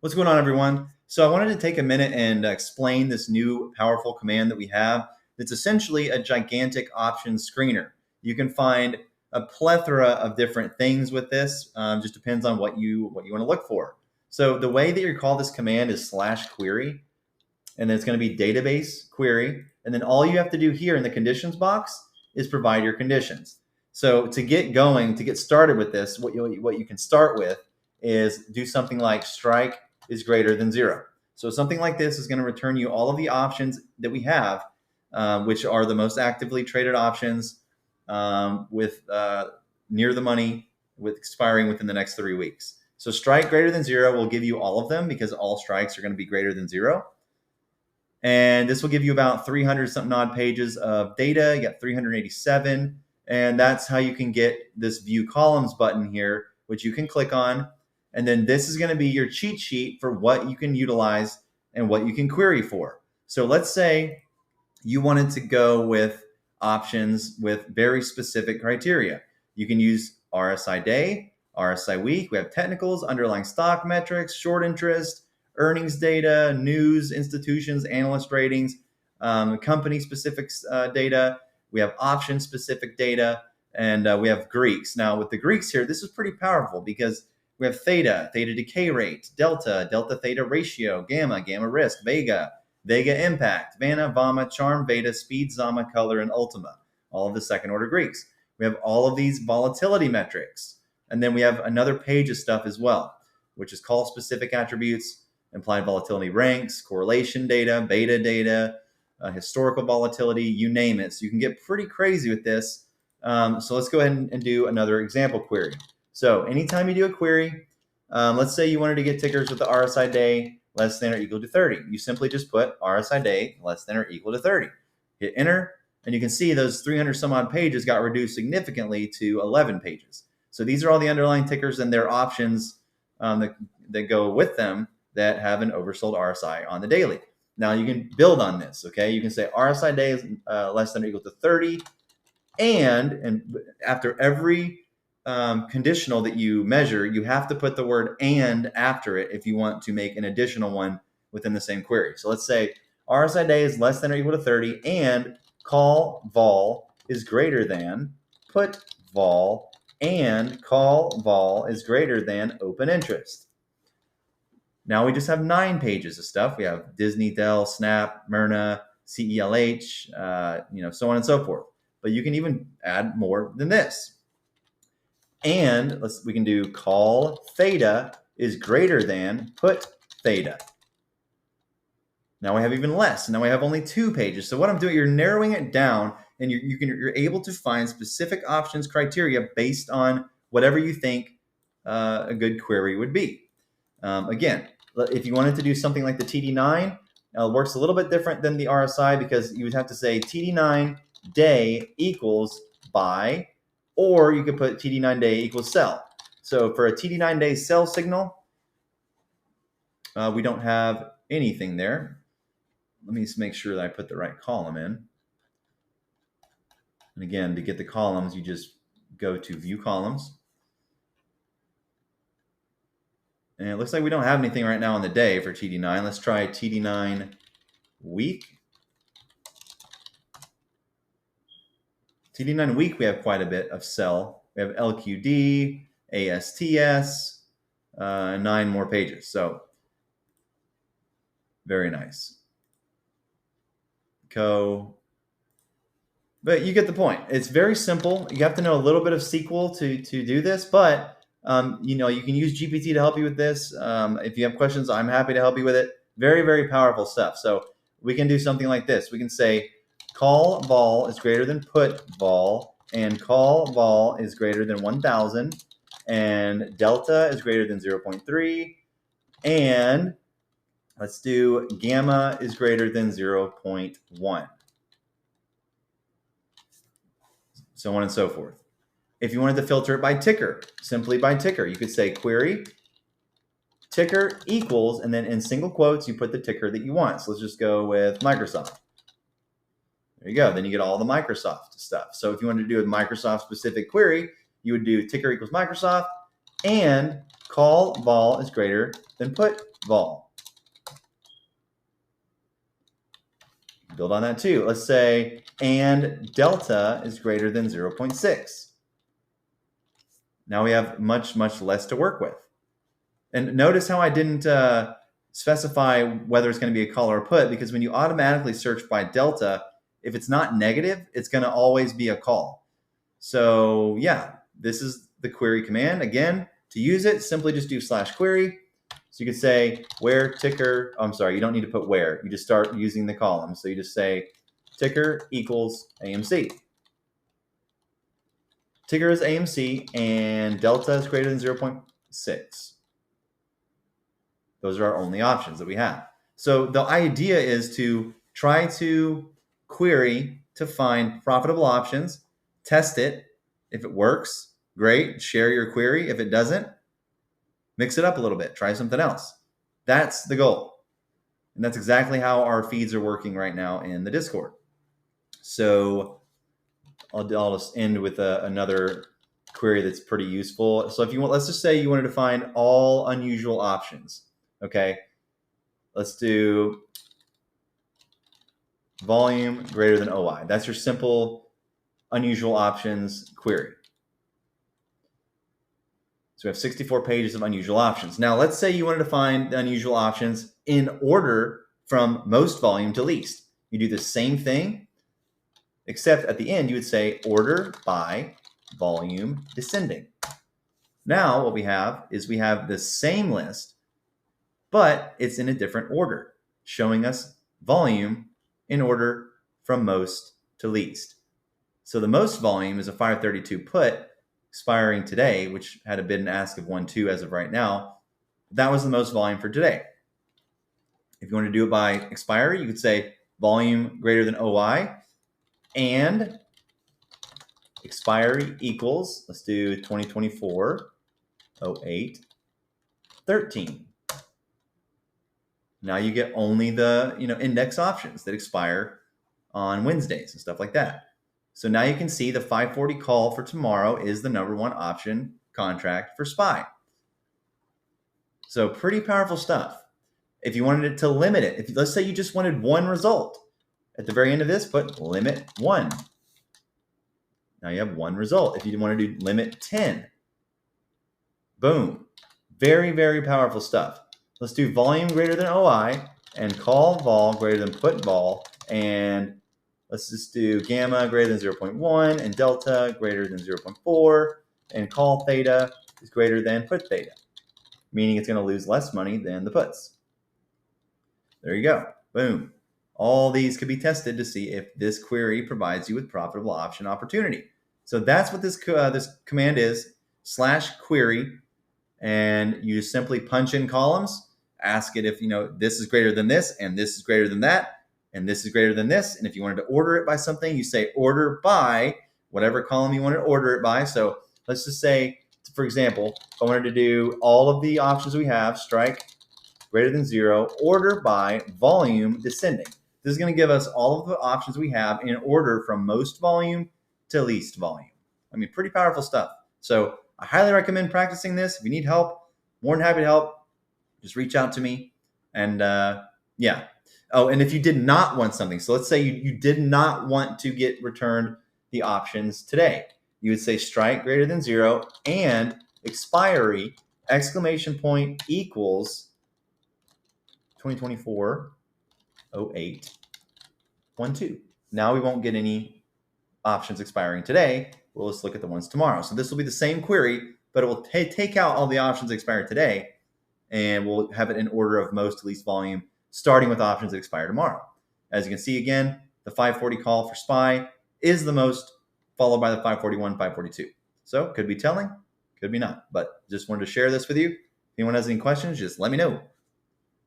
What's going on, everyone? So I wanted to take a minute and explain this new powerful command that we have. It's essentially a gigantic options screener. You can find a plethora of different things with this. Just depends on what you want to look for. So the way that you call this command is /query, and then it's going to be database query. And then all you have to do here in the conditions box is provide your conditions. So to get going, to get started with this, what you can start with is do something like strike is greater than 0. So something like this is going to return you all of the options that we have, which are the most actively traded options with near the money, with expiring within the next 3 weeks. So strike greater than 0 will give you all of them because all strikes are going to be greater than 0. And this will give you about 300 something odd pages of data. You got 387. And that's how you can get this view columns button here, which you can click on. And then this is going to be your cheat sheet for what you can utilize and what you can query for. So let's say you wanted to go with options with very specific criteria. You can use RSI day, RSI week. We have technicals, underlying stock metrics, short interest, earnings data, news, institutions, analyst ratings, company-specific data. We have option-specific data, and we have Greeks. Now, with the Greeks here, this is pretty powerful because we have theta, theta decay rate, delta, delta theta ratio, gamma, gamma risk, vega, vega impact, vana, vama, charm, veda, speed, zama, color, and ultima, all of the second-order Greeks. We have all of these volatility metrics. And then we have another page of stuff as well, which is call-specific attributes, implied volatility ranks, correlation data, beta data, historical volatility, you name it. So you can get pretty crazy with this. So let's go ahead and do another example query. So anytime you do a query, let's say you wanted to get tickers with the RSI day less than or equal to 30. You simply just put RSI day less than or equal to 30. Hit enter, and you can see those 300 some odd pages got reduced significantly to 11 pages. So these are all the underlying tickers and their options that go with them that have an oversold RSI on the daily. Now you can build on this, okay? You can say RSI day is less than or equal to 30, and after every conditional that you measure, you have to put the word and after it if you want to make an additional one within the same query. So let's say RSI day is less than or equal to 30, and call vol is greater than, put vol, and call vol is greater than open interest. Now we just have 9 pages of stuff. We have Disney, Dell, Snap, Myrna, CELH, so on and so forth. But you can even add more than this. And we can do call theta is greater than put theta. Now we have even less. Now we have only 2 pages. So what I'm doing, you're narrowing it down, and you're able to find specific options criteria based on whatever you think a good query would be. Again, if you wanted to do something like the TD9, it works a little bit different than the RSI because you would have to say TD9 day equals buy, or you could put TD9 day equals sell. So for a TD9 day sell signal, we don't have anything there. Let me just make sure that I put the right column in. And again, to get the columns, you just go to view columns. And it looks like we don't have anything right now on the day for TD9. Let's try TD9 week. TD9 week, we have quite a bit of sell. We have LQD, ASTS, 9 more pages. So very nice. But you get the point. It's very simple. You have to know a little bit of SQL to do this, but you can use GPT to help you with this. If you have questions, I'm happy to help you with it. Very, very powerful stuff. So we can do something like this. We can say call vol is greater than put vol, and call vol is greater than 1,000, and delta is greater than 0.3, and let's do gamma is greater than 0.1. So on and so forth. If you wanted to filter it by ticker, simply by ticker, you could say query ticker equals, and then in single quotes, you put the ticker that you want. So let's just go with Microsoft. There you go. Then you get all the Microsoft stuff. So if you wanted to do a Microsoft specific query, you would do ticker equals Microsoft, and call vol is greater than put vol. Build on that too. Let's say and delta is greater than 0.6. Now we have much, much less to work with. And notice how I didn't specify whether it's going to be a call or a put, because when you automatically search by delta, if it's not negative, it's going to always be a call. So yeah, this is the query command. Again, to use it, simply just do /query. So you could say where ticker, I'm sorry, you don't need to put where. You just start using the column. So you just say ticker equals AMC. Ticker is AMC and delta is greater than 0.6. Those are our only options that we have. So the idea is to try to query to find profitable options, test it. If it works, great, share your query. If it doesn't, mix it up a little bit, try something else. That's the goal. And that's exactly how our feeds are working right now in the Discord. So I'll just end with another query that's pretty useful. So if you want, let's just say you wanted to find all unusual options. Okay, let's do volume greater than OI. That's your simple unusual options query. So we have 64 pages of unusual options. Now, let's say you wanted to find the unusual options in order from most volume to least. You do the same thing, except at the end, you would say order by volume descending. Now, what we have is we have the same list, but it's in a different order, showing us volume in order from most to least. So the most volume is a 532 put expiring today, which had a bid and ask of 1.2 as of right now. That was the most volume for today. If you want to do it by expiry, you could say volume greater than OI and expiry equals, let's do 2024 08 13. Now you get only the index options that expire on Wednesdays and stuff like that. So now you can see the 540 call for tomorrow is the #1 option contract for SPY. So pretty powerful stuff. If you wanted it to limit it, let's say you just wanted one result, at the very end of this, put limit 1. Now you have one result. If you want to do limit 10, boom. Very, very powerful stuff. Let's do volume greater than OI and call vol greater than put vol, and let's just do gamma greater than 0.1 and delta greater than 0.4, and call theta is greater than put theta, meaning it's going to lose less money than the puts. There you go. Boom. All these could be tested to see if this query provides you with profitable option opportunity. So that's what this command is, /query, and you simply punch in columns, ask it if this is greater than this, and this is greater than that, and this is greater than this. And if you wanted to order it by something, you say order by whatever column you want to order it by. So let's just say, for example, if I wanted to do all of the options we have, strike greater than 0, order by volume descending. This is going to give us all of the options we have in order from most volume to least volume. I mean, pretty powerful stuff. So I highly recommend practicing this. If you need help, more than happy to help. Just reach out to me. And yeah. Oh, and if you did not want something, so let's say you did not want to get returned the options today, you would say strike greater than 0 and expiry exclamation point equals 2024 08 12. Now we won't get any options expiring today. We'll just look at the ones tomorrow. So this will be the same query, but it will take out all the options that expire today, and we'll have it in order of most to least volume, starting with options that expire tomorrow. As you can see, again, the 540 call for SPY is the most, followed by the 541, 542. So could be telling, could be not, but just wanted to share this with you. If anyone has any questions, just let me know.